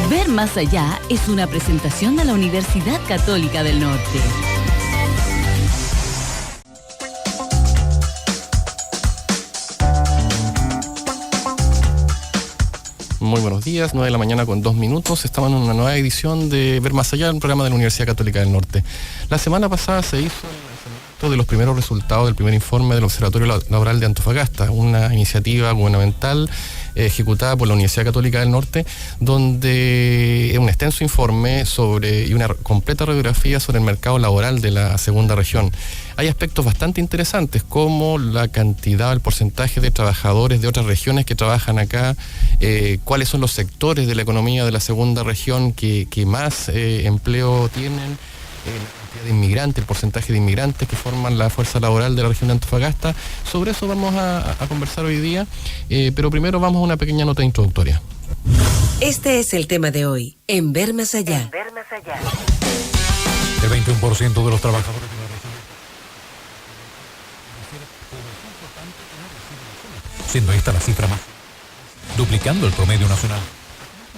Ver Más Allá es una presentación de la Universidad Católica del Norte. Muy buenos días, 9 de la mañana con 2 minutos. Estamos en una nueva edición de Ver Más Allá, un programa de la Universidad Católica del Norte. La semana pasada se hizo el lanzamiento de los primeros resultados del primer informe del Observatorio Laboral de Antofagasta, una iniciativa gubernamental ejecutada por la Universidad Católica del Norte, donde es un extenso informe y una completa radiografía sobre el mercado laboral de la segunda región. Hay aspectos bastante interesantes, como la cantidad, el porcentaje de trabajadores de otras regiones que trabajan acá, cuáles son los sectores de la economía de la segunda región que más empleo tienen, la cantidad de inmigrantes, el porcentaje de inmigrantes que forman la fuerza laboral de la región de Antofagasta. Sobre eso vamos a conversar hoy día, pero primero vamos a una pequeña nota introductoria. Este es el tema de hoy, en Ver Más Allá. En Ver Más Allá. El 21% de los trabajadores de la región, siendo esta la cifra más, duplicando el promedio nacional.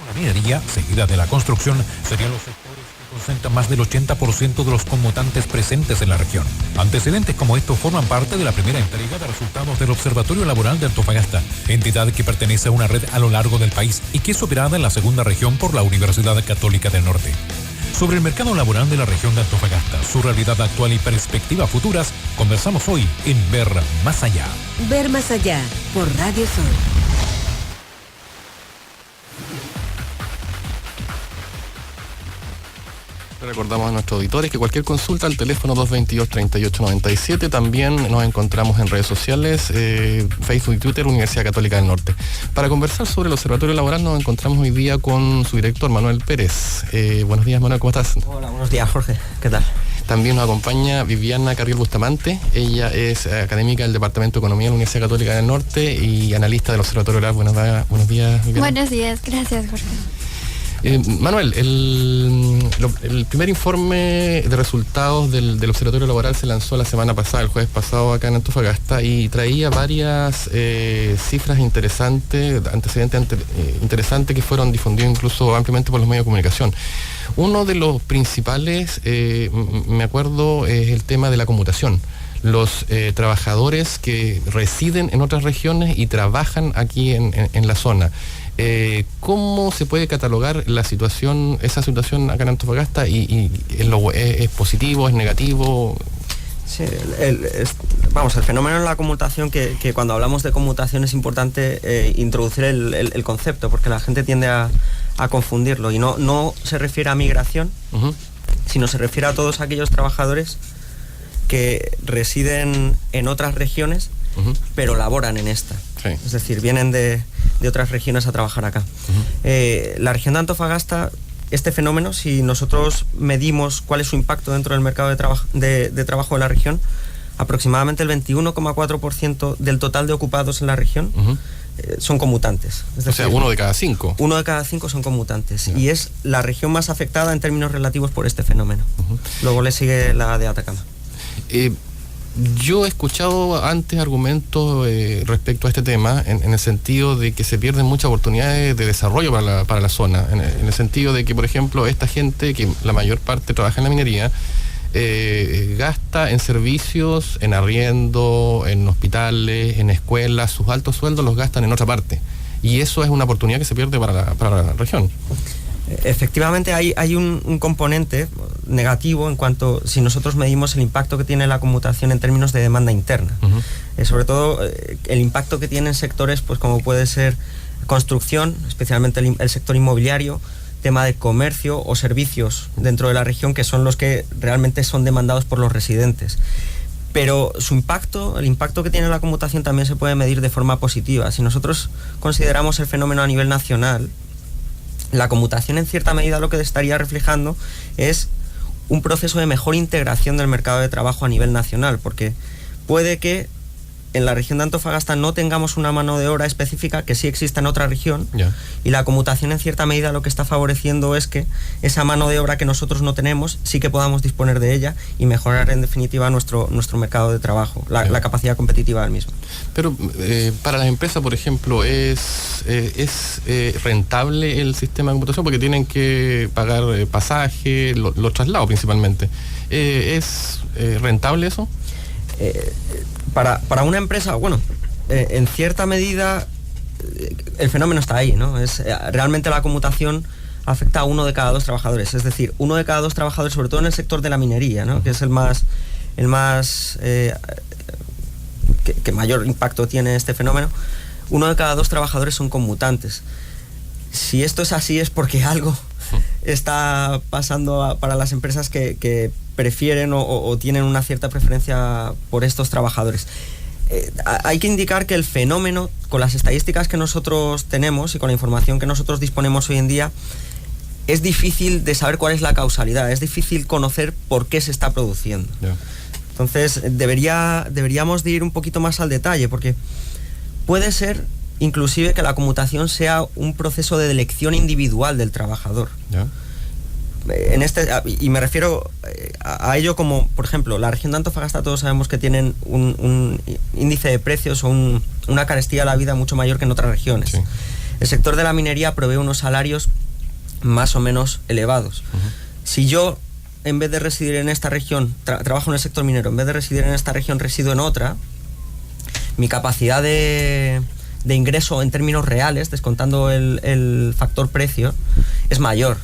La minería, seguida de la construcción, serían los sectores que concentran más del 80% de los conmutantes presentes en la región. Antecedentes como estos forman parte de la primera entrega de resultados del Observatorio Laboral de Antofagasta, entidad que pertenece a una red a lo largo del país y que es operada en la segunda región por la Universidad Católica del Norte. Sobre el mercado laboral de la región de Antofagasta, su realidad actual y perspectivas futuras, conversamos hoy en Ver Más Allá. Ver Más Allá, por Radio Sol. Recordamos a nuestros auditores que cualquier consulta al teléfono 222-3897. También nos encontramos en redes sociales, Facebook y Twitter, Universidad Católica del Norte. Para conversar sobre el Observatorio Laboral nos encontramos hoy día con su director, Manuel Pérez. Buenos días, Manuel, ¿cómo estás? Hola, buenos días, Jorge. ¿Qué tal? También nos acompaña Viviana Carriel Bustamante. Ella es académica del Departamento de Economía de la Universidad Católica del Norte y analista del Observatorio Laboral. Buenos días, Viviana. Buenos días, gracias, Jorge. Manuel, el primer informe de resultados del Observatorio Laboral se lanzó la semana pasada, el jueves pasado, acá en Antofagasta, y traía varias cifras interesantes, antecedentes interesantes que fueron difundidos incluso ampliamente por los medios de comunicación. Uno de los principales, me acuerdo, es el tema de la conmutación. Los trabajadores que residen en otras regiones y trabajan aquí en la zona. ¿Cómo se puede catalogar esa situación acá en Antofagasta? ¿Es positivo, es negativo? Sí, el fenómeno de la conmutación, que cuando hablamos de conmutación es importante introducir el concepto, porque la gente tiende a confundirlo, y no se refiere a migración, sino se refiere a todos aquellos trabajadores que residen en otras regiones, pero laboran en esta. Sí. Es decir, vienen de otras regiones a trabajar acá. La región de Antofagasta, este fenómeno, si nosotros medimos cuál es su impacto dentro del mercado de trabajo de la región, aproximadamente el 21,4% del total de ocupados en la región son conmutantes. Es decir, 1 de cada 5. 1 de cada 5 son conmutantes. Y es la región más afectada en términos relativos por este fenómeno. Luego le sigue la de Atacama. Yo he escuchado antes argumentos respecto a este tema, en el sentido de que se pierden muchas oportunidades de desarrollo para la zona, en el sentido de que, por ejemplo, esta gente, que la mayor parte trabaja en la minería, gasta en servicios, en arriendo, en hospitales, en escuelas, sus altos sueldos los gastan en otra parte, y eso es una oportunidad que se pierde para la región. Efectivamente hay un componente negativo en cuanto, si nosotros medimos el impacto que tiene la conmutación en términos de demanda interna. Sobre todo el impacto que tiene en sectores pues como puede ser construcción, especialmente el sector inmobiliario, tema de comercio o servicios dentro de la región, que son los que realmente son demandados por los residentes. Pero el impacto que tiene la conmutación también se puede medir de forma positiva. Si nosotros consideramos el fenómeno a nivel nacional, la conmutación en cierta medida lo que estaría reflejando es un proceso de mejor integración del mercado de trabajo a nivel nacional, porque puede que en la región de Antofagasta no tengamos una mano de obra específica que sí exista en otra región, y la conmutación en cierta medida lo que está favoreciendo es que esa mano de obra que nosotros no tenemos sí que podamos disponer de ella y mejorar en definitiva nuestro mercado de trabajo, la capacidad competitiva del mismo. Pero para las empresas, por ejemplo, ¿es rentable el sistema de computación? Porque tienen que pagar pasaje, los traslados principalmente. ¿Es rentable eso? Para una empresa, bueno, en cierta medida el fenómeno está ahí, ¿no? Realmente la conmutación afecta a 1 de cada 2 trabajadores, es decir, 1 de cada 2 trabajadores, sobre todo en el sector de la minería, ¿no? Que es el más que mayor impacto tiene este fenómeno. 1 de cada 2 trabajadores son conmutantes. Si esto es así es porque algo está pasando para las empresas que prefieren o tienen una cierta preferencia por estos trabajadores. Hay que indicar que el fenómeno, con las estadísticas que nosotros tenemos y con la información que nosotros disponemos hoy en día, es difícil de saber cuál es la causalidad, es difícil conocer por qué se está produciendo. Entonces deberíamos de ir un poquito más al detalle, porque puede ser inclusive que la conmutación sea un proceso de elección individual del trabajador. Y me refiero a ello como, por ejemplo, la región de Antofagasta, todos sabemos que tienen un índice de precios o una carestía de la vida mucho mayor que en otras regiones. Sí. El sector de la minería provee unos salarios más o menos elevados. Si yo, en vez de residir en esta región, trabajo en el sector minero, en vez de residir en esta región, resido en otra, mi capacidad de ingreso en términos reales, descontando el factor precio, es mayor.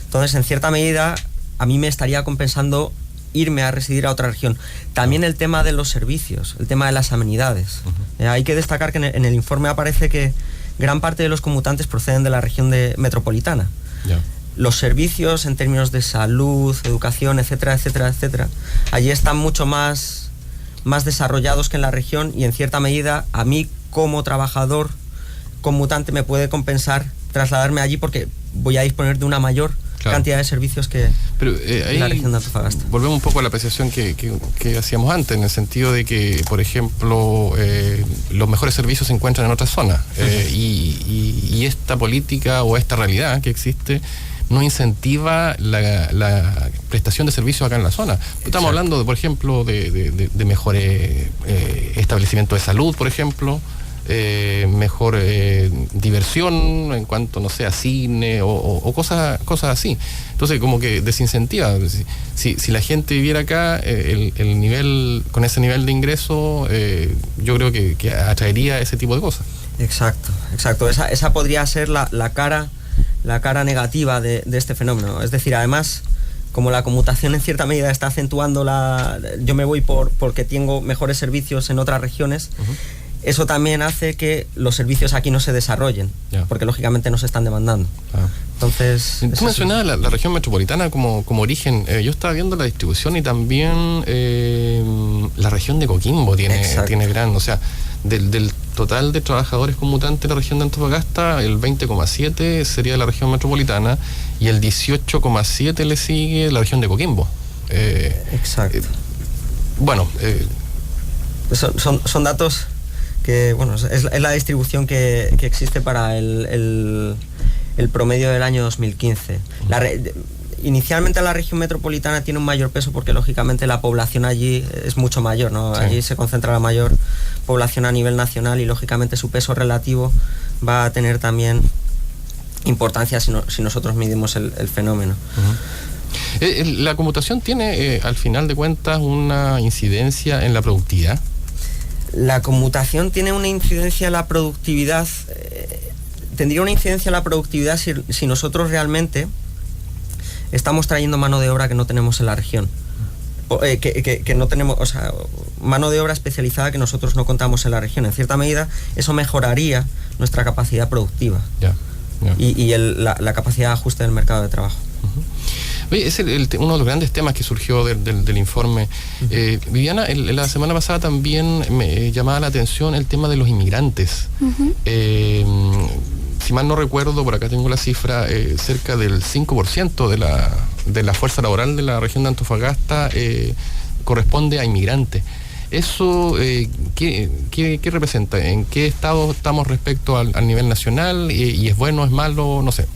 Entonces, en cierta medida, a mí me estaría compensando irme a residir a otra región. También el tema de los servicios, el tema de las amenidades. Hay que destacar que en el informe aparece que gran parte de los conmutantes proceden de la región metropolitana. Los servicios en términos de salud, educación, etcétera, allí están mucho más desarrollados que en la región, y en cierta medida a mí como trabajador conmutante me puede compensar trasladarme allí porque voy a disponer de una mayor cantidad de servicios que en la región de Antofagasta. Volvemos un poco a la apreciación que hacíamos antes, en el sentido de que, por ejemplo, los mejores servicios se encuentran en otras zonas, y esta política o esta realidad que existe no incentiva la prestación de servicios acá en la zona. Estamos hablando, por ejemplo, de mejores establecimientos de salud, por ejemplo, mejor diversión en cuanto, no sé, a cine o cosas así. Entonces, como que desincentiva. Si la gente viviera acá, el nivel, con ese nivel de ingreso, yo creo que atraería ese tipo de cosas. Exacto. Esa podría ser la cara negativa de este fenómeno. Es decir, además, como la conmutación en cierta medida está acentuando yo me voy porque tengo mejores servicios en otras regiones, eso también hace que los servicios aquí no se desarrollen, porque lógicamente no se están demandando. Entonces, tú mencionabas la región metropolitana como origen. Yo estaba viendo la distribución y también la región de Coquimbo tiene gran, o sea, del total de trabajadores conmutantes de la región de Antofagasta, el 20,7 sería de la región metropolitana y el 18,7 le sigue la región de Coquimbo. Exacto. Bueno, son datos que, bueno, es la distribución que existe para el promedio del año 2015. Inicialmente la región metropolitana tiene un mayor peso porque lógicamente la población allí es mucho mayor, ¿no? Sí. Allí se concentra la mayor población a nivel nacional y lógicamente su peso relativo va a tener también importancia si nosotros midimos el fenómeno. ¿La conmutación tiene al final de cuentas una incidencia en la productividad? La conmutación tiene una incidencia en la productividad, tendría una incidencia en la productividad si nosotros realmente estamos trayendo mano de obra que no tenemos en la región, que no tenemos, o sea, mano de obra especializada que nosotros no contamos en la región. En cierta medida eso mejoraría nuestra capacidad productiva y la capacidad de ajuste del mercado de trabajo. Oye, es uno de los grandes temas que surgió del informe. Viviana, la semana pasada también me llamaba la atención el tema de los inmigrantes. Si mal no recuerdo, por acá tengo la cifra, cerca del 5% de la fuerza laboral de la región de Antofagasta corresponde a inmigrantes. ¿Eso qué representa? ¿En qué estado estamos respecto al nivel nacional? ¿Y es bueno, es malo? No sé.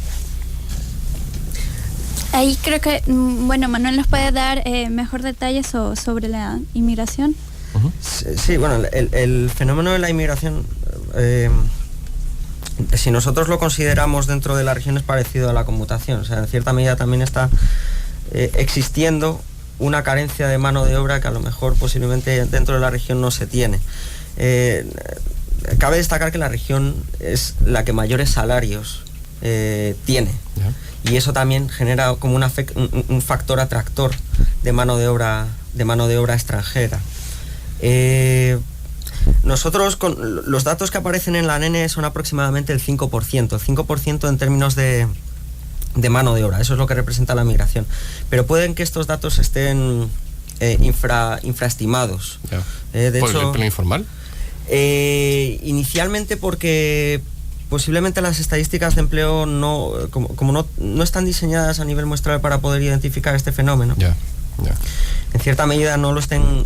Ahí creo que, Manuel nos puede dar mejor detalles sobre la inmigración. Uh-huh. Sí, bueno, el fenómeno de la inmigración, si nosotros lo consideramos dentro de la región, es parecido a la conmutación. O sea, en cierta medida también está existiendo una carencia de mano de obra que a lo mejor posiblemente dentro de la región no se tiene. Cabe destacar que la región es la que mayores salarios tiene. Yeah. Y eso también genera como un factor atractor de mano de obra extranjera. Nosotros, con los datos que aparecen en la NENE, son aproximadamente el 5% en términos de mano de obra. Eso es lo que representa la migración. Pero pueden que estos datos estén infraestimados. Yeah. ¿Por el empleo informal? Inicialmente porque posiblemente las estadísticas de empleo no están diseñadas a nivel muestral para poder identificar este fenómeno. Yeah. Yeah. En cierta medida no lo estén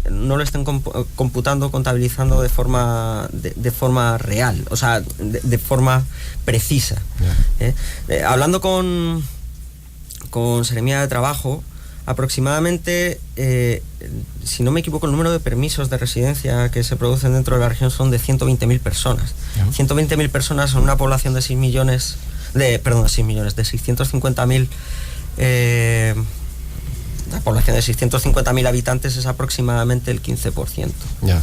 computando, contabilizando de forma real, o sea, de forma precisa. Yeah. Hablando con Seremía de Trabajo, aproximadamente, si no me equivoco, el número de permisos de residencia que se producen dentro de la región son de 120.000 personas. Yeah. 120.000 personas son una población de 650.000. La población de 650.000 habitantes es aproximadamente el 15%. Yeah.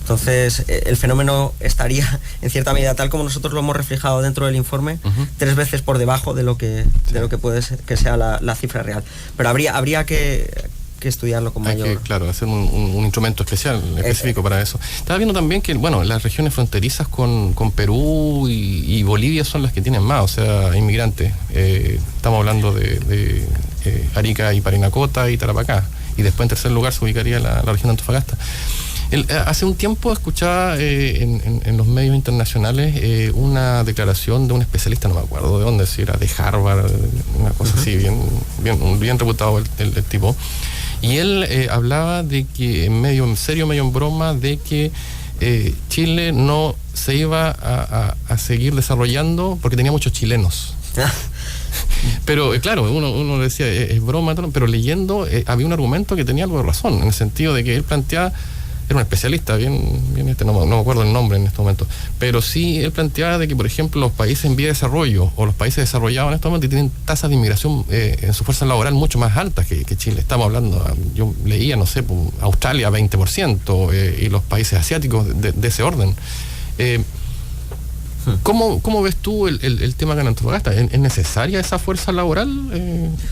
Entonces, el fenómeno estaría, en cierta medida, tal como nosotros lo hemos reflejado dentro del informe, 3 veces por debajo de lo que puede ser, que sea la cifra real. Pero habría que estudiarlo con mayor... Claro, hacer un instrumento específico para eso. Estaba viendo también que, las regiones fronterizas con Perú y Bolivia son las que tienen más, o sea, inmigrantes. Estamos hablando de Arica y Parinacota y Tarapacá. Y después, en tercer lugar, se ubicaría la región de Antofagasta. Hace un tiempo escuchaba en los medios internacionales una declaración de un especialista, no me acuerdo de dónde, si era de Harvard, una cosa así, bien reputado el tipo. Y él hablaba de que, medio en serio, medio en broma, de que Chile no se iba a seguir desarrollando porque tenía muchos chilenos. Pero claro, uno decía, es broma, pero leyendo había un argumento que tenía algo de razón, en el sentido de que él planteaba, era un especialista, bien no me acuerdo el nombre en este momento, pero sí él planteaba de que, por ejemplo, los países en vía de desarrollo o los países desarrollados en este momento tienen tasas de inmigración en su fuerza laboral mucho más altas que Chile. Estamos hablando, yo leía, no sé, Australia 20% y los países asiáticos de ese orden. ¿Cómo ves tú el tema acá en Antofagasta? ¿Es necesaria esa fuerza laboral,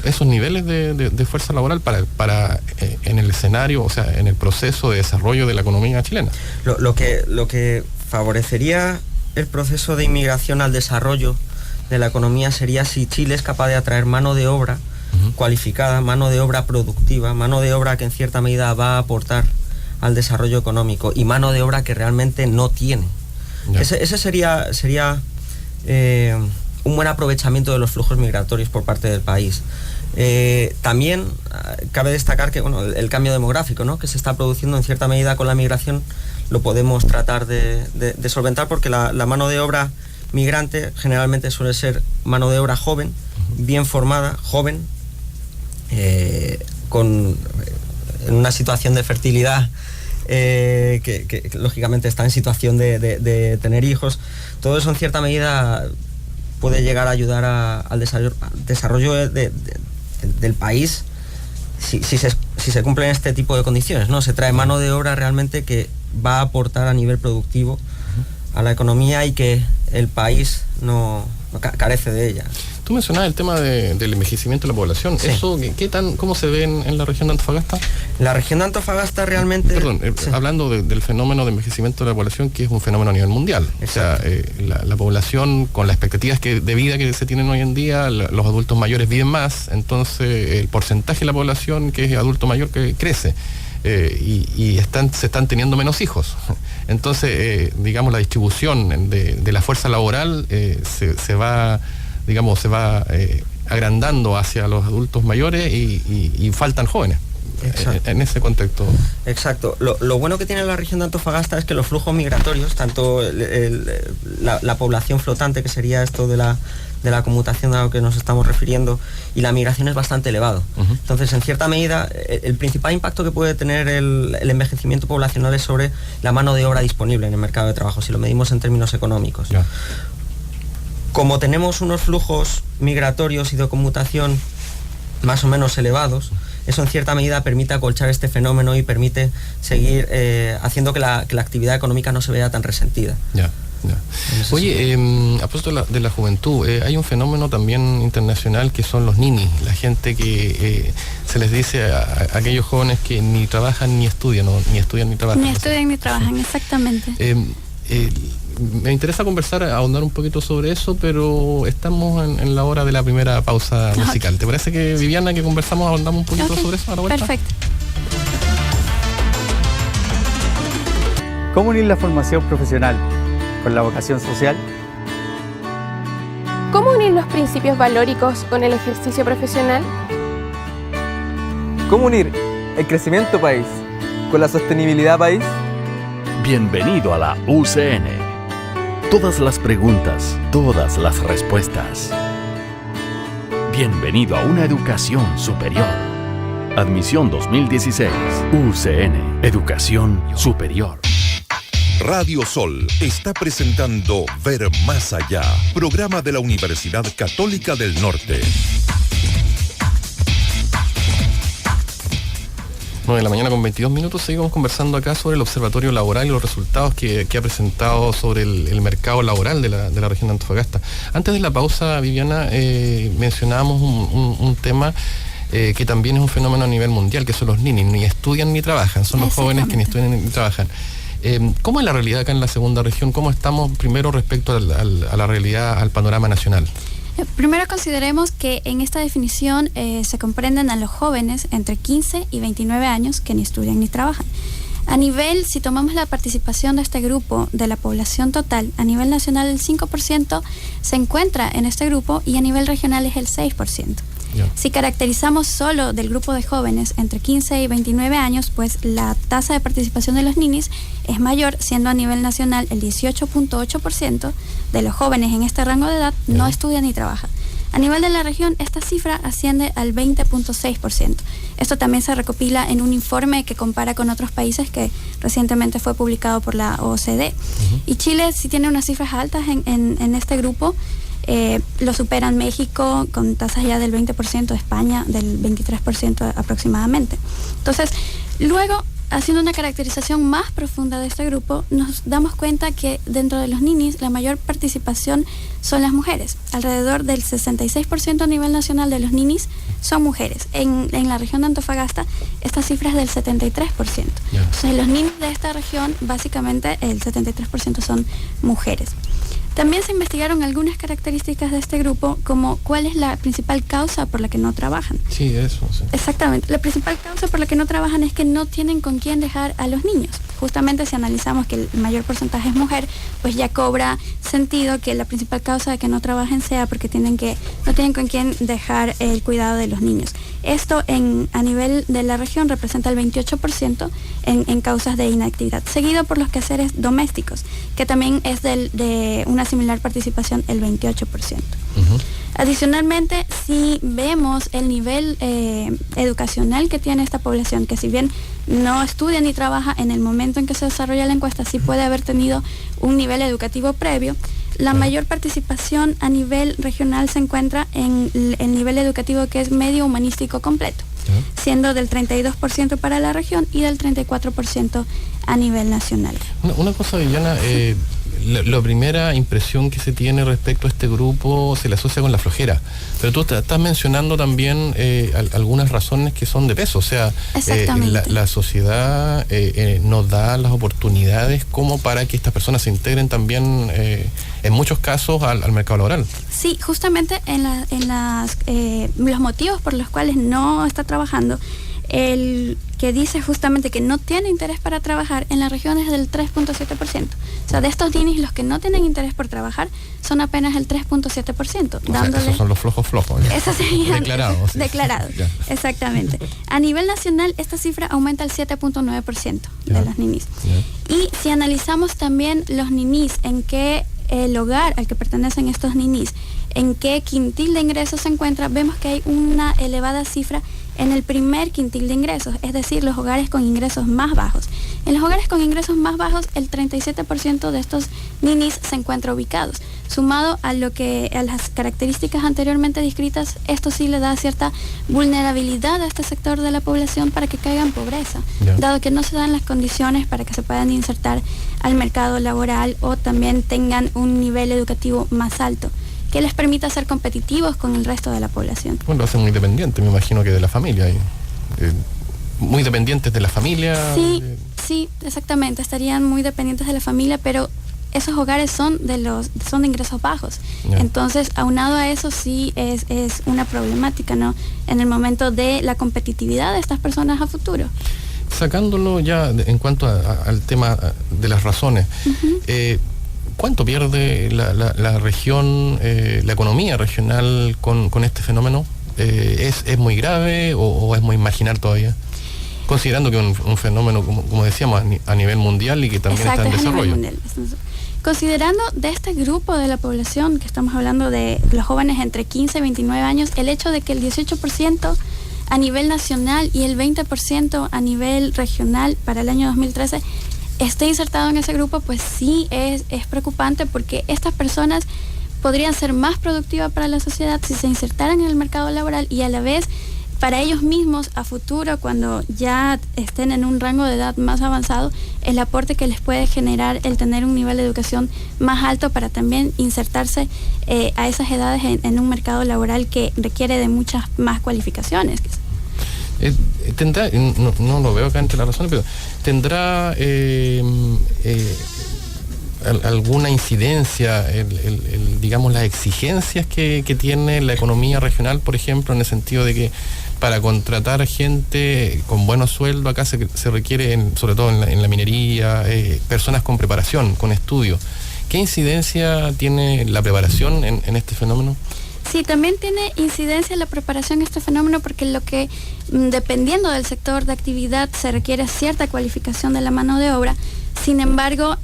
esos niveles de fuerza laboral para en el escenario, o sea, en el proceso de desarrollo de la economía chilena? Lo que favorecería el proceso de inmigración al desarrollo de la economía sería si Chile es capaz de atraer mano de obra cualificada, mano de obra productiva, mano de obra que en cierta medida va a aportar al desarrollo económico y mano de obra que realmente no tiene. Ese sería un buen aprovechamiento de los flujos migratorios por parte del país. También cabe destacar que el cambio demográfico, ¿no?, que se está produciendo en cierta medida con la migración, lo podemos tratar de solventar, porque la mano de obra migrante generalmente suele ser mano de obra joven, bien formada, joven, en una situación de fertilidad, que lógicamente está en situación de tener hijos. Todo eso en cierta medida puede llegar a ayudar al desarrollo del país si se cumplen este tipo de condiciones, ¿no? Se trae mano de obra realmente que va a aportar a nivel productivo a la economía y que el país no carece de ella. Tú mencionabas el tema del envejecimiento de la población. Sí. ¿Eso cómo se ve en la región de Antofagasta? La región de Antofagasta realmente... Perdón, sí. Hablando del fenómeno de envejecimiento de la población, que es un fenómeno a nivel mundial. Exacto. O sea, la población, con las expectativas de vida que se tienen hoy en día, los adultos mayores viven más, entonces el porcentaje de la población que es adulto mayor que crece. Y se están teniendo menos hijos. Entonces, digamos, la distribución de la fuerza laboral se va agrandando hacia los adultos mayores y faltan jóvenes. en ese contexto. Exacto. Lo bueno que tiene la región de Antofagasta es que los flujos migratorios, tanto la población flotante, que sería esto de la conmutación a lo que nos estamos refiriendo, y la migración es bastante elevado. Entonces, en cierta medida, el principal impacto que puede tener el envejecimiento poblacional es sobre la mano de obra disponible en el mercado de trabajo, si lo medimos en términos económicos. Ya. Como tenemos unos flujos migratorios y de conmutación más o menos elevados, eso en cierta medida permite acolchar este fenómeno y permite seguir haciendo que la actividad económica no se vea tan resentida. Ya. Oye, a propósito de la juventud, hay un fenómeno también internacional que son los ninis, la gente que se les dice a aquellos jóvenes que ni trabajan ni estudian, o ni estudian ni trabajan. Ni estudian ni trabajan, exactamente. Me interesa conversar, ahondar un poquito sobre eso, pero estamos en la hora de la primera pausa musical. ¿Te parece que, Viviana, que conversamos, ahondamos un poquito sobre eso a la vuelta? Perfecto. ¿Cómo unir la formación profesional con la vocación social? ¿Cómo unir los principios valóricos con el ejercicio profesional? ¿Cómo unir el crecimiento país con la sostenibilidad país? Bienvenido a la UCN. Todas las preguntas, todas las respuestas. Bienvenido a una educación superior. Admisión 2016. UCN. Educación superior. Radio Sol está presentando Ver Más Allá, programa de la Universidad Católica del Norte. 9 de la mañana con 22 minutos, seguimos conversando acá sobre el observatorio laboral y los resultados que ha presentado sobre el mercado laboral de la región de Antofagasta. Antes de la pausa, Viviana, mencionábamos un tema que también es un fenómeno a nivel mundial, que son los ninis, ni estudian ni trabajan, son los jóvenes que ni estudian ni trabajan. ¿Cómo es la realidad acá en la segunda región? ¿Cómo estamos primero respecto a la realidad, al panorama nacional? Primero consideremos que en esta definición se comprenden a los jóvenes entre 15 y 29 años que ni estudian ni trabajan. A nivel, si tomamos la participación de este grupo de la población total, a nivel nacional el 5% se encuentra en este grupo y a nivel regional es el 6%. Yeah. Si caracterizamos solo del grupo de jóvenes entre 15 y 29 años, pues la tasa de participación de los ninis es mayor, siendo a nivel nacional el 18.8% de los jóvenes en este rango de edad no estudian ni trabajan. A nivel de la región, esta cifra asciende al 20.6%. Esto también se recopila en un informe que compara con otros países que recientemente fue publicado por la OCDE. Y Chile sí tiene unas cifras altas en este grupo. Lo superan México con tasas ya del 20%, España del 23% aproximadamente. Entonces, luego, haciendo una caracterización más profunda de este grupo, nos damos cuenta que dentro de los ninis la mayor participación son las mujeres. Alrededor del 66% a nivel nacional de los ninis son mujeres. En la región de Antofagasta esta cifra es del 73%. Entonces, los ninis de esta región, básicamente el 73% son mujeres. También se investigaron algunas características de este grupo, como cuál es la principal causa por la que no trabajan. Sí, eso. Sí. Exactamente. La principal causa por la que no trabajan es que no tienen con quién dejar a los niños. Justamente si analizamos que el mayor porcentaje es mujer, pues ya cobra sentido que la principal causa de que no trabajen sea porque no tienen con quién dejar el cuidado de los niños. Esto a nivel de la región representa el 28% en causas de inactividad, seguido por los quehaceres domésticos, que también es de una similar participación, el 28%. Adicionalmente, si vemos el nivel educacional que tiene esta población, que si bien no estudia ni trabaja, en el momento en que se desarrolla la encuesta sí puede haber tenido un nivel educativo previo, la mayor participación a nivel regional se encuentra en el nivel educativo que es medio humanístico completo, siendo del 32% para la región y del 34% a nivel nacional. Una cosa, Viviana, la primera impresión que se tiene respecto a este grupo se le asocia con la flojera, pero tú estás mencionando también algunas razones que son de peso, o sea, la sociedad nos da las oportunidades como para que estas personas se integren también en muchos casos al mercado laboral. Sí, justamente los motivos por los cuales no está trabajando, el que dice justamente que no tiene interés para trabajar, en la región es del 3.7%. O sea, de estos ninis, los que no tienen interés por trabajar son apenas el 3.7%. Dándole... esos son los flojos. Esos serían declarados. Sí. Declarados, exactamente. A nivel nacional, esta cifra aumenta al 7.9% de los ninis. Y si analizamos también los ninis, en qué el hogar al que pertenecen estos ninis, en qué quintil de ingresos se encuentra, vemos que hay una elevada cifra en el primer quintil de ingresos, es decir, los hogares con ingresos más bajos. En los hogares con ingresos más bajos, el 37% de estos ninis se encuentra ubicados. Sumado a las características anteriormente descritas, esto sí le da cierta vulnerabilidad a este sector de la población para que caiga en pobreza, dado que no se dan las condiciones para que se puedan insertar al mercado laboral o también tengan un nivel educativo más alto, que les permita ser competitivos con el resto de la población. Bueno, lo hacen muy dependiente, me imagino que de la familia. Muy dependientes de la familia. Sí, exactamente, estarían muy dependientes de la familia, pero esos hogares son de ingresos bajos. Entonces, aunado a eso, sí es una problemática, ¿no?, en el momento de la competitividad de estas personas a futuro. Sacándolo ya en cuanto al tema de las razones, ¿cuánto pierde la región, la economía regional con este fenómeno? ¿Es muy grave o es muy marginal todavía? Considerando que un fenómeno, como decíamos, a nivel mundial y que también está en desarrollo. Considerando de este grupo de la población, que estamos hablando de los jóvenes entre 15 y 29 años, el hecho de que el 18% a nivel nacional y el 20% a nivel regional para el año 2013 esté insertado en ese grupo, pues sí es preocupante, porque estas personas podrían ser más productivas para la sociedad si se insertaran en el mercado laboral, y a la vez para ellos mismos a futuro, cuando ya estén en un rango de edad más avanzado, el aporte que les puede generar el tener un nivel de educación más alto para también insertarse a esas edades en un mercado laboral que requiere de muchas más cualificaciones. Tendrá, no lo veo acá entre las razones, pero tendrá alguna incidencia digamos, las exigencias que tiene la economía regional, por ejemplo, en el sentido de que para contratar gente con buenos sueldos acá se requiere, sobre todo en la minería, personas con preparación, con estudio. ¿Qué incidencia tiene la preparación en este fenómeno? Sí, también tiene incidencia la preparación en este fenómeno, porque dependiendo del sector de actividad, se requiere cierta cualificación de la mano de obra. Sin embargo,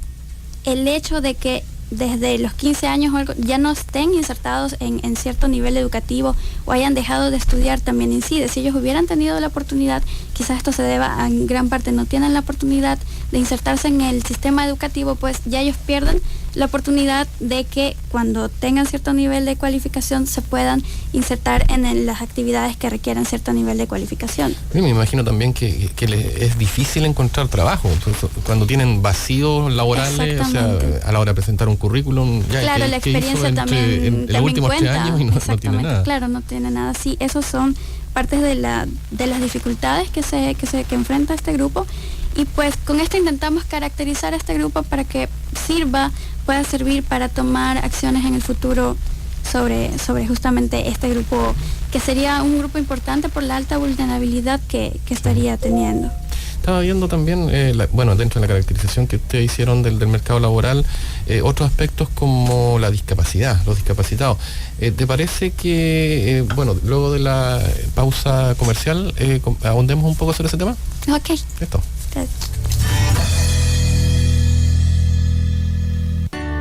el hecho de que desde los 15 años o algo ya no estén insertados en cierto nivel educativo o hayan dejado de estudiar también incide. Si ellos hubieran tenido la oportunidad, quizás esto se deba a en gran parte no tienen la oportunidad de insertarse en el sistema educativo, pues ya ellos pierden la oportunidad de que cuando tengan cierto nivel de cualificación se puedan insertar en las actividades que requieran cierto nivel de cualificación. Sí, me imagino también que es difícil encontrar trabajo cuando tienen vacíos laborales, o sea, a la hora de presentar un currículum. Claro, la experiencia también los últimos cuenta. 3 años y no tiene nada. Claro, no tiene nada. Sí, esos son partes de las dificultades que enfrenta este grupo, y pues con esto intentamos caracterizar a este grupo para que pueda servir para tomar acciones en el futuro sobre justamente este grupo, que sería un grupo importante por la alta vulnerabilidad que estaría teniendo. Estaba viendo también, dentro de la caracterización que ustedes hicieron del mercado laboral, otros aspectos como la discapacidad, los discapacitados. ¿Te parece que, luego de la pausa comercial, ahondemos un poco sobre ese tema? Ok. Listo.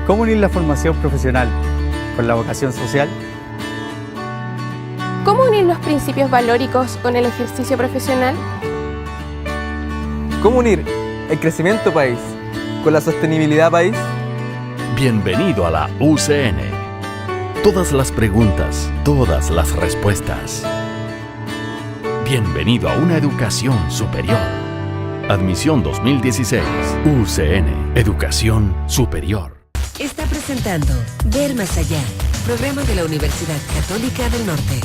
¿Cómo unir la formación profesional con la vocación social? ¿Cómo unir los principios valóricos con el ejercicio profesional? ¿Cómo unir el crecimiento país con la sostenibilidad país? Bienvenido a la UCN. Todas las preguntas, todas las respuestas. Bienvenido a una educación superior. Admisión 2016. UCN. Educación superior. Está presentando Ver Más Allá, programa de la Universidad Católica del Norte.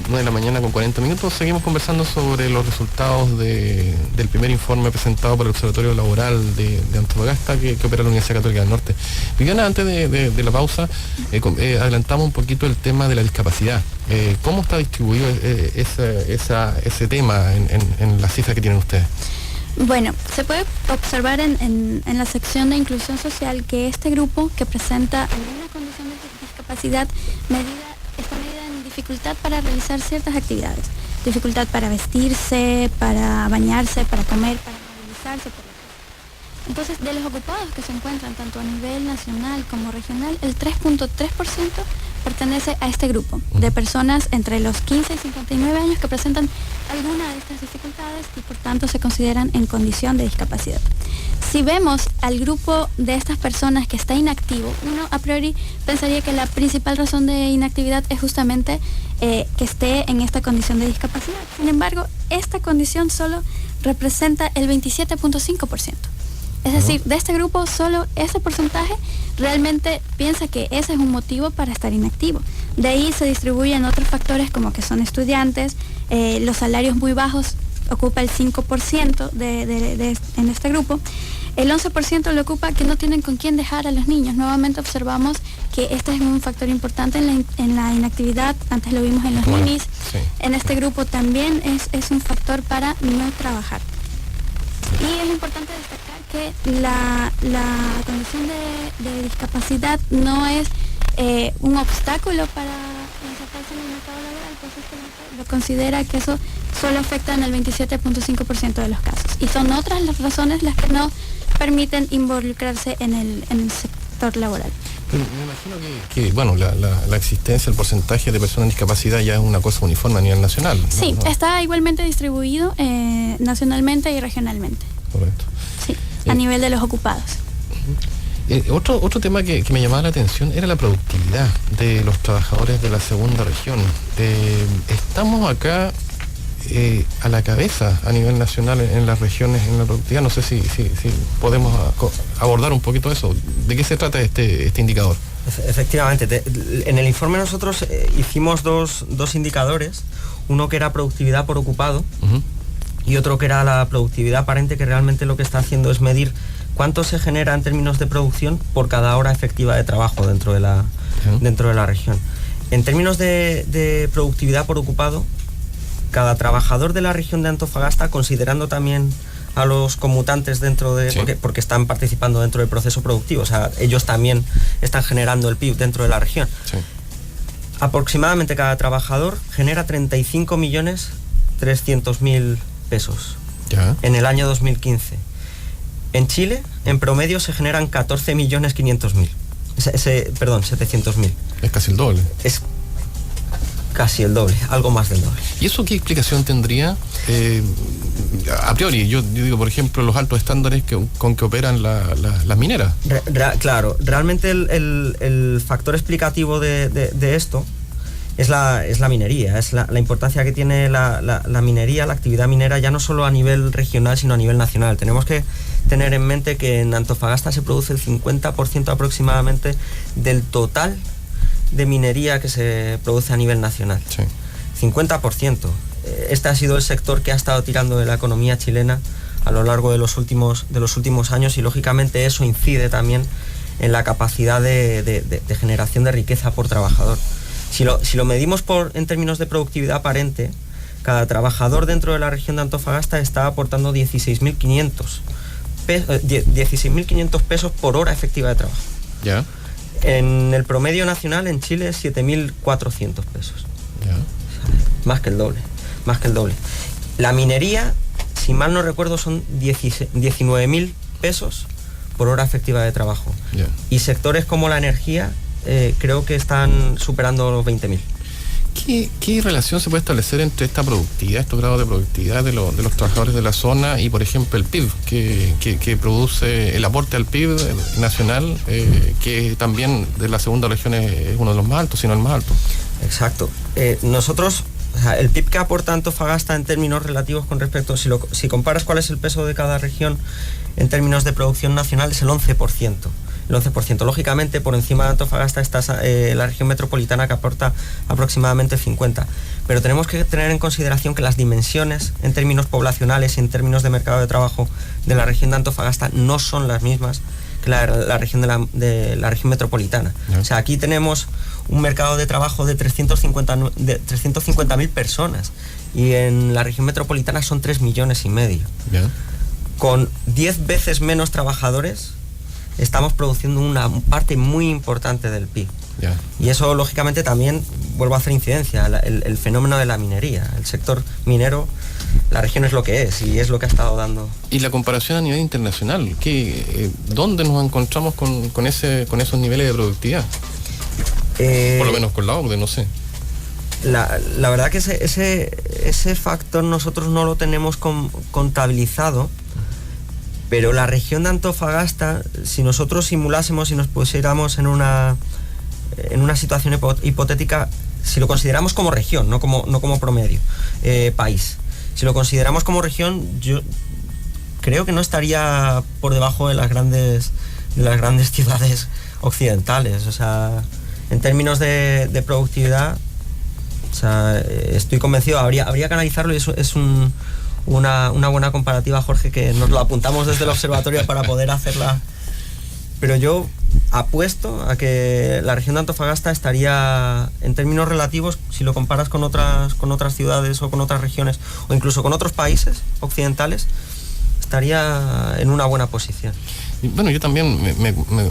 9 de la mañana con 40 minutos. Seguimos conversando sobre los resultados del primer informe presentado por el Observatorio Laboral de Antofagasta que opera la Universidad Católica del Norte. Viviana, antes de la pausa, adelantamos un poquito el tema de la discapacidad. ¿Cómo está distribuido ese tema en las cifras que tienen ustedes? Bueno, se puede observar en la sección de inclusión social que este grupo que presenta alguna condición de discapacidad está medida en dificultad para realizar ciertas actividades, dificultad para vestirse, para bañarse, para comer, para movilizarse. Entonces, de los ocupados que se encuentran tanto a nivel nacional como regional, el 3.3% pertenece a este grupo de personas entre los 15 y 59 años que presentan alguna de estas dificultades y por tanto se consideran en condición de discapacidad. Si vemos al grupo de estas personas que está inactivo, uno a priori pensaría que la principal razón de inactividad es justamente que esté en esta condición de discapacidad. Sin embargo, esta condición solo representa el 27.5%. Es decir, de este grupo solo ese porcentaje realmente piensa que ese es un motivo para estar inactivo. De ahí se distribuyen otros factores como que son estudiantes, los salarios muy bajos ocupa el 5% en este grupo. El 11% lo ocupa que no tienen con quién dejar a los niños. Nuevamente observamos que este es un factor importante en la inactividad. Antes lo vimos en los ninis. Sí. En este grupo también es un factor para no trabajar. Y es importante destacar que la condición de discapacidad no es un obstáculo para insertarse en el mercado laboral, pues este lo considera que eso solo afecta en el 27.5% de los casos. Y son otras las razones las que no permiten involucrarse en el sector laboral. Pero me imagino que bueno, la existencia, el porcentaje de personas en discapacidad ya es una cosa uniforme a nivel nacional. Sí, ¿no? Está igualmente distribuido nacionalmente y regionalmente. Correcto. Sí, a nivel de los ocupados. Otro tema que me llamaba la atención era la productividad de los trabajadores de la segunda región. Estamos acá a la cabeza a nivel nacional en las regiones, en la productividad. No sé si podemos abordar un poquito eso. ¿De qué se trata este indicador? Efectivamente, en el informe nosotros hicimos dos indicadores, uno que era productividad por ocupado y otro que era la productividad aparente, que realmente lo que está haciendo es medir cuánto se genera en términos de producción por cada hora efectiva de trabajo dentro de la región. En términos de productividad por ocupado, cada trabajador de la región de Antofagasta, considerando también a los conmutantes dentro de... Sí. Porque están participando dentro del proceso productivo, o sea, ellos también están generando el PIB dentro de la región. Sí. Aproximadamente cada trabajador genera 35.300.000 pesos en el año 2015. En Chile, en promedio, se generan 14.500.000. 700.000. Es casi el doble. Es casi el doble, algo más del doble. ¿Y eso qué explicación tendría? A priori, yo digo, por ejemplo, los altos estándares con que operan las mineras. Claro, realmente el factor explicativo de esto es la minería, es la importancia que tiene la minería, la actividad minera, ya no solo a nivel regional, sino a nivel nacional. Tenemos que tener en mente que en Antofagasta se produce el 50% aproximadamente del total de minería que se produce a nivel nacional. Sí. 50%. Este ha sido el sector que ha estado tirando de la economía chilena a lo largo de los últimos años, y lógicamente eso incide también en la capacidad de generación de riqueza por trabajador. Si lo medimos en términos de productividad aparente, cada trabajador dentro de la región de Antofagasta está aportando 16.500 pesos por hora efectiva de trabajo. Ya. En el promedio nacional en Chile es 7.400 pesos. Ya. Más que el doble. La minería, si mal no recuerdo, son 19.000 pesos por hora efectiva de trabajo. Ya. Y sectores como la energía creo que están superando los 20.000. ¿Qué relación se puede establecer entre esta productividad, estos grados de productividad de los trabajadores de la zona y, por ejemplo, el PIB que produce el aporte al PIB nacional, que también de la segunda región es uno de los más altos, si no el más alto? Exacto. Nosotros, el PIB que aporta Antofagasta en términos relativos con respecto, si comparas cuál es el peso de cada región en términos de producción nacional, es el 11%. el 11%. Lógicamente, por encima de Antofagasta está la región metropolitana, que aporta aproximadamente el 50%. Pero tenemos que tener en consideración que las dimensiones en términos poblacionales y en términos de mercado de trabajo de la región de Antofagasta no son las mismas que la región de la región metropolitana. O sea, aquí tenemos un mercado de trabajo de 350.000 personas y en la región metropolitana son 3,5 millones. Con 10 veces menos trabajadores estamos produciendo una parte muy importante del PIB. Y eso, lógicamente, también vuelvo a hacer incidencia, el fenómeno de la minería. El sector minero, la región es lo que es y es lo que ha estado dando. Y la comparación a nivel internacional, ¿dónde nos encontramos con esos niveles de productividad? Por lo menos con la OCDE, no sé. La verdad que ese factor nosotros no lo tenemos contabilizado, pero la región de Antofagasta, si nosotros simulásemos y nos pusiéramos en una situación hipotética, si lo consideramos como región, no como promedio, país, si lo consideramos como región, yo creo que no estaría por debajo de las grandes ciudades occidentales. O sea, en términos de productividad, o sea, estoy convencido, habría que analizarlo, y eso es una buena comparativa, Jorge, que nos lo apuntamos desde el observatorio para poder hacerla. Pero yo apuesto a que la región de Antofagasta estaría, en términos relativos, si lo comparas con otras ciudades o con otras regiones o incluso con otros países occidentales, estaría en una buena posición. Y bueno, yo también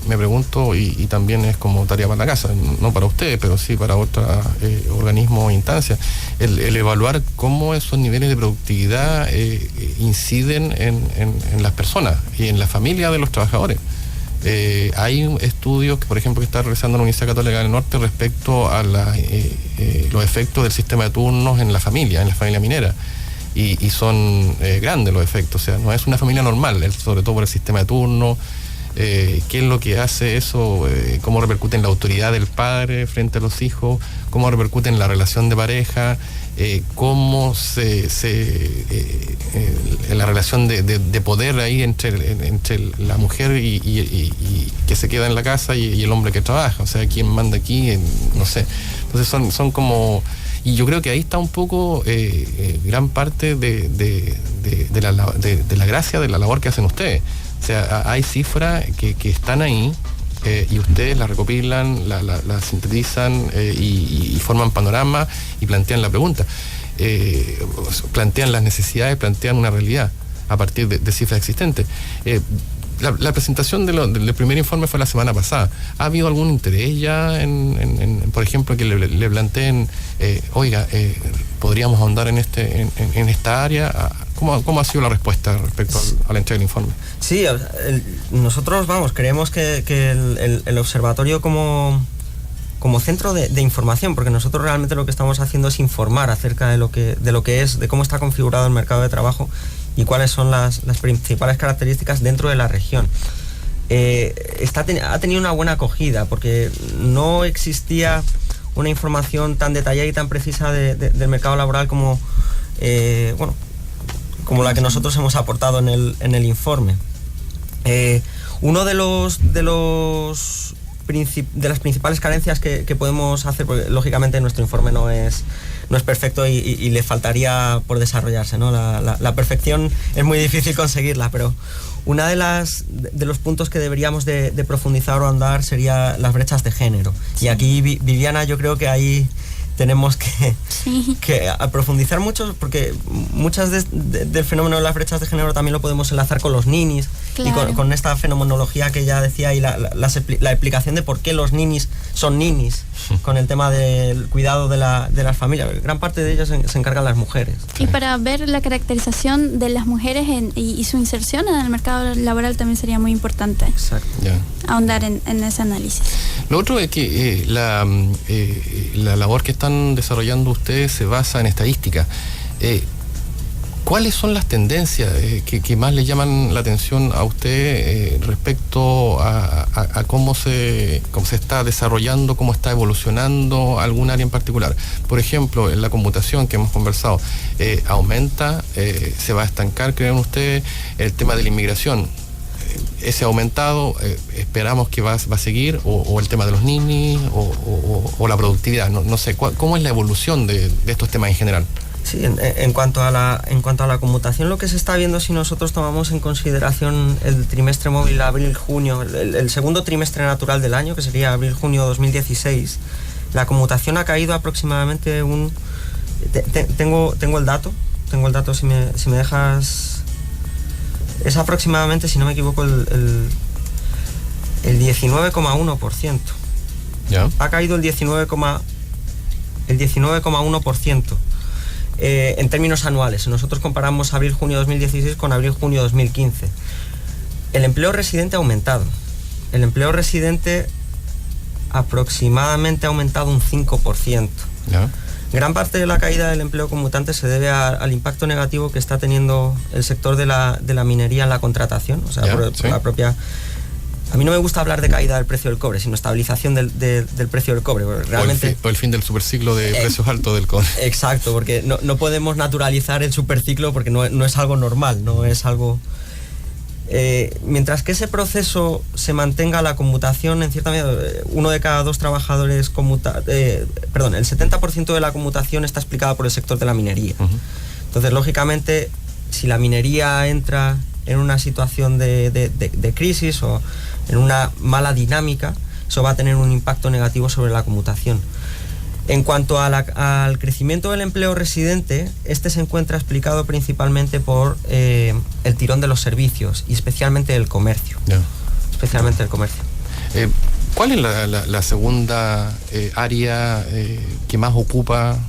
me pregunto, y también es como tarea para la casa, no para usted, pero sí para otros organismos o instancias, el evaluar cómo esos niveles de productividad inciden en las personas y en la familia de los trabajadores. Hay estudios que, por ejemplo, que está realizando la Universidad Católica del Norte respecto a los efectos del sistema de turnos en la familia minera. Y son grandes los efectos, o sea, no es una familia normal, sobre todo por el sistema de turno. ¿Qué es lo que hace eso? ¿Cómo repercute en la autoridad del padre frente a los hijos? ¿Cómo repercute en la relación de pareja? ¿Cómo en la relación de poder ahí entre la mujer y que se queda en la casa y el hombre que trabaja? O sea, ¿quién manda aquí? No sé. Entonces son como... Y yo creo que ahí está un poco gran parte de la gracia de la labor que hacen ustedes. O sea, hay cifras que están ahí y ustedes las recopilan, las sintetizan y forman panorama y plantean la pregunta. Plantean las necesidades, plantean una realidad a partir de cifras existentes. La presentación del primer informe fue la semana pasada. ¿Ha habido algún interés ya por ejemplo, que le planteen, podríamos ahondar en esta área? ¿Cómo ha sido la respuesta respecto a la entrega del informe? Sí, nosotros creemos que el observatorio como centro de información, porque nosotros realmente lo que estamos haciendo es informar acerca de lo que es, de cómo está configurado el mercado de trabajo y cuáles son las principales características dentro de la región. Ha tenido una buena acogida, porque no existía una información tan detallada y tan precisa del mercado laboral como la que nosotros hemos aportado en el informe. Uno de las principales carencias que podemos hacer, porque lógicamente nuestro informe no es perfecto y le faltaría por desarrollarse, ¿no? La perfección es muy difícil conseguirla, pero una de los puntos que deberíamos de profundizar o andar sería las brechas de género. Y aquí, Viviana, yo creo que ahí tenemos que profundizar mucho, porque muchas del fenómeno de las brechas de género también lo podemos enlazar con los ninis. Claro. Y con esta fenomenología que ya decía, y la explicación de por qué los ninis son ninis, con el tema del cuidado de las familias. Gran parte de ellos se encargan las mujeres. Y para ver la caracterización de las mujeres y su inserción en el mercado laboral también sería muy importante. Exacto. Ahondar en ese análisis. Lo otro es que la labor que están desarrollando ustedes se basa en estadística. ¿Cuáles son las tendencias que más le llaman la atención a usted respecto a cómo se está desarrollando, cómo está evolucionando algún área en particular? Por ejemplo, en la computación que hemos conversado, ¿aumenta? ¿Se va a estancar, creen ustedes? El tema de la inmigración, ese ha aumentado, esperamos que va a seguir, o el tema de los ninis, o la productividad, no sé, ¿cómo es la evolución de estos temas en general? Sí, en cuanto a la conmutación, lo que se está viendo, si nosotros tomamos en consideración el trimestre móvil abril-junio, el segundo trimestre natural del año, que sería abril-junio 2016, la conmutación ha caído aproximadamente tengo el dato si me dejas. Es aproximadamente, si no me equivoco, el 19,1%. ¿Ya? Ha caído el 19,1%. En términos anuales. Si nosotros comparamos abril-junio 2016 con abril-junio 2015, el empleo residente ha aumentado. El empleo residente aproximadamente ha aumentado un 5%. ¿Ya? Gran parte de la caída del empleo conmutante se debe al impacto negativo que está teniendo el sector de la minería en la contratación, o sea, por la propia... A mí no me gusta hablar de caída del precio del cobre, sino estabilización del precio del cobre. Realmente, o el fin del superciclo de precios altos del cobre. Exacto, porque no podemos naturalizar el superciclo porque no es algo normal, no es algo... mientras que ese proceso se mantenga, la conmutación, en cierta medida, uno de cada dos trabajadores el 70% de la conmutación está explicada por el sector de la minería. Uh-huh. Entonces, lógicamente, si la minería entra en una situación de crisis o en una mala dinámica, eso va a tener un impacto negativo sobre la conmutación. En cuanto al crecimiento del empleo residente, este se encuentra explicado principalmente por el tirón de los servicios y especialmente el comercio. Yeah. Especialmente el comercio. ¿Cuál es la segunda área que más ocupa?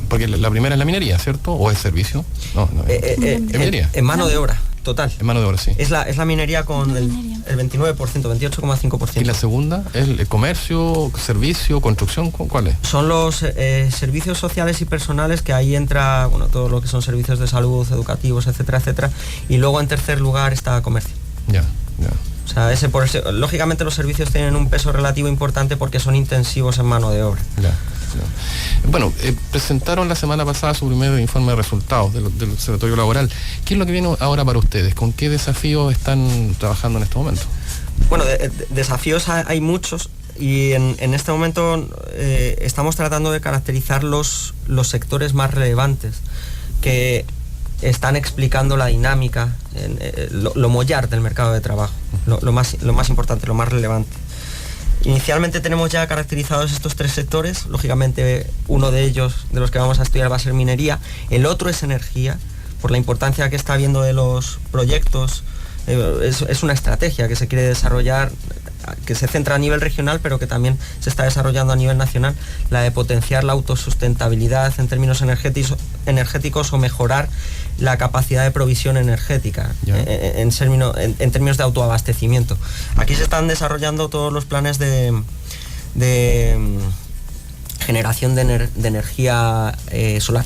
Porque la primera es la minería, ¿cierto? ¿O es servicio? No, es minería. En mano de obra, total. En mano de obra, sí. Es la minería con el 29%, 28,5%. ¿Y la segunda? ¿El comercio, servicio, construcción? ¿Cuál es? Son los servicios sociales y personales, que ahí entra, bueno, todo lo que son servicios de salud, educativos, etcétera, etcétera. Y luego en tercer lugar está comercio. Ya. O sea, lógicamente los servicios tienen un peso relativo importante porque son intensivos en mano de obra. Ya. Bueno, presentaron la semana pasada su primer informe de resultados del Observatorio Laboral. ¿Qué es lo que viene ahora para ustedes? ¿Con qué desafíos están trabajando en este momento? Bueno, desafíos hay muchos, y en este momento estamos tratando de caracterizar los sectores más relevantes que están explicando la dinámica, lo mollar del mercado de trabajo, lo más importante, lo más relevante. Inicialmente tenemos ya caracterizados estos tres sectores. Lógicamente, uno de ellos, de los que vamos a estudiar, va a ser minería. El otro es energía, por la importancia que está habiendo de los proyectos. Es una estrategia que se quiere desarrollar, que se centra a nivel regional, pero que también se está desarrollando a nivel nacional, la de potenciar la autosustentabilidad en términos energéticos o mejorar la capacidad de provisión energética en términos de autoabastecimiento. Aquí se están desarrollando todos los planes de generación de energía solar.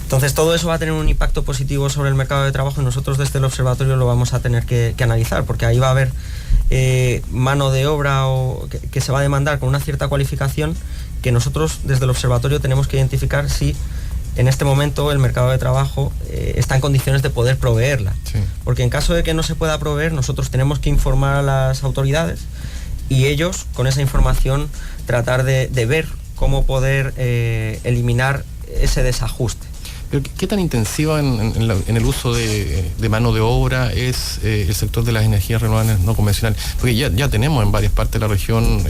Entonces todo eso va a tener un impacto positivo sobre el mercado de trabajo, y nosotros desde el observatorio lo vamos a tener que analizar, porque ahí va a haber mano de obra que se va a demandar con una cierta cualificación, que nosotros desde el observatorio tenemos que identificar si en este momento el mercado de trabajo está en condiciones de poder proveerla. Sí. Porque en caso de que no se pueda proveer, nosotros tenemos que informar a las autoridades, y ellos, con esa información, tratar de ver cómo poder eliminar ese desajuste. Pero ¿qué tan intensiva en el uso de mano de obra es el sector de las energías renovables no convencionales? Porque ya tenemos en varias partes de la región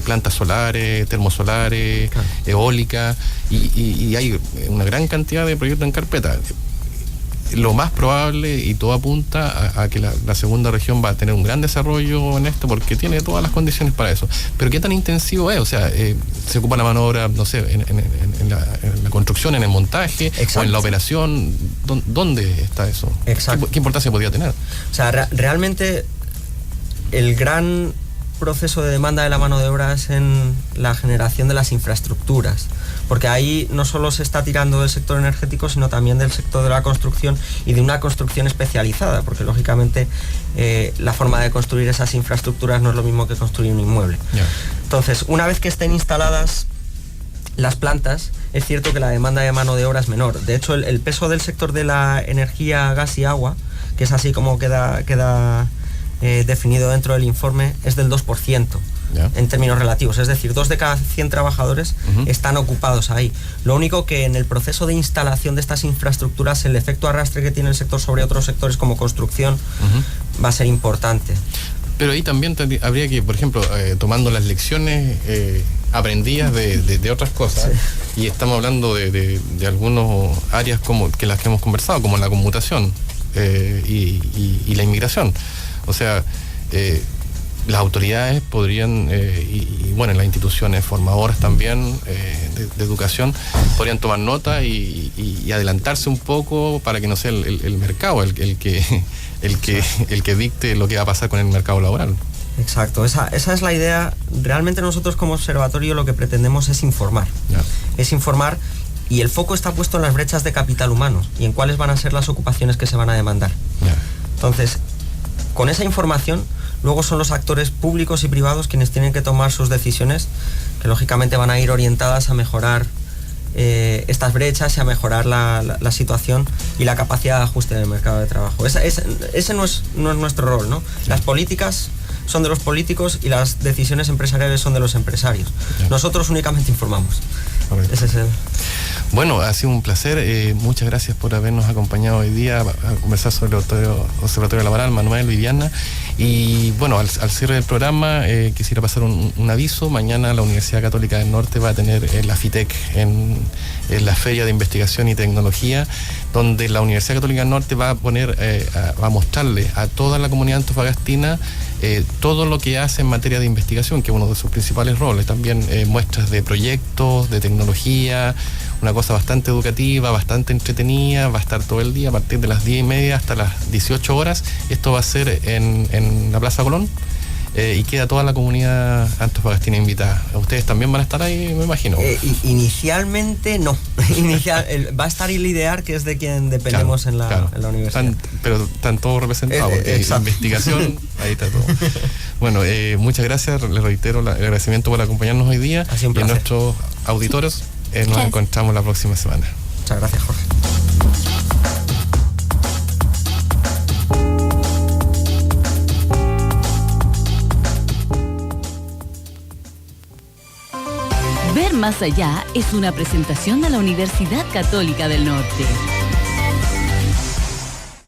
plantas solares, termosolares, claro, eólicas, y hay una gran cantidad de proyectos en carpeta. Lo más probable, y todo apunta a que la segunda región va a tener un gran desarrollo en esto, porque tiene todas las condiciones para eso. Pero ¿qué tan intensivo es? O sea, se ocupa la mano de obra, no sé, en la construcción, en el montaje, exacto, o en la operación. ¿Dónde está eso? Exacto. ¿Qué importancia podría tener? O sea, realmente el gran proceso de demanda de la mano de obra es en la generación de las infraestructuras, porque ahí no solo se está tirando del sector energético, sino también del sector de la construcción, y de una construcción especializada, porque lógicamente la forma de construir esas infraestructuras no es lo mismo que construir un inmueble. Yeah. Entonces, una vez que estén instaladas las plantas, es cierto que la demanda de mano de obra es menor. De hecho, el peso del sector de la energía, gas y agua, que es así como queda definido dentro del informe, es del 2%. En términos relativos, es decir, 2 de cada 100 trabajadores están ocupados ahí. Lo único que en el proceso de instalación de estas infraestructuras, el efecto arrastre que tiene el sector sobre otros sectores como construcción va a ser importante. Pero ahí también habría que, por ejemplo, tomando las lecciones aprendidas de otras cosas, y estamos hablando de algunas áreas como que las que hemos conversado, como la conmutación y la inmigración. O sea, las autoridades podrían, y bueno, las instituciones formadoras también de educación, podrían tomar nota y adelantarse un poco para que no sea el mercado el que dicte lo que va a pasar con el mercado laboral. Exacto, esa es la idea. Realmente nosotros como observatorio lo que pretendemos es informar. Es informar, y el foco está puesto en las brechas de capital humano y en cuáles van a ser las ocupaciones que se van a demandar. Entonces, con esa información, luego son los actores públicos y privados quienes tienen que tomar sus decisiones, que lógicamente van a ir orientadas a mejorar estas brechas y a mejorar la situación y la capacidad de ajuste del mercado de trabajo. Ese no es nuestro rol, ¿no? Las políticas son de los políticos y las decisiones empresariales son de los empresarios. Nosotros únicamente informamos. Ese es el... Bueno, ha sido un placer. Muchas gracias por habernos acompañado hoy día a conversar sobre el Observatorio Laboral, Manuel, Viviana. Y bueno, al cierre del programa quisiera pasar un aviso. Mañana la Universidad Católica del Norte va a tener la FITEC, en la Feria de Investigación y Tecnología, donde la Universidad Católica del Norte va a poner, va a mostrarle a toda la comunidad antofagastina todo lo que hace en materia de investigación, que es uno de sus principales roles. También muestras de proyectos, de tecnología, una cosa bastante educativa, bastante entretenida. Va a estar todo el día a partir de las 10:30 hasta las 18 horas. Esto va a ser en la Plaza Colón, y queda toda la comunidad antofagastina invitada. ¿Ustedes también van a estar ahí, me imagino? Inicialmente no. Va a estar IDEAR, que es de quien dependemos en la universidad. Pero están todos representados, porque la investigación, ahí está todo. Bueno, muchas gracias, les reitero el agradecimiento por acompañarnos hoy día. Ha sido un placer. Y a nuestros auditores nos encontramos la próxima semana. Muchas gracias, Jorge. Ver más allá es una presentación de la Universidad Católica del Norte.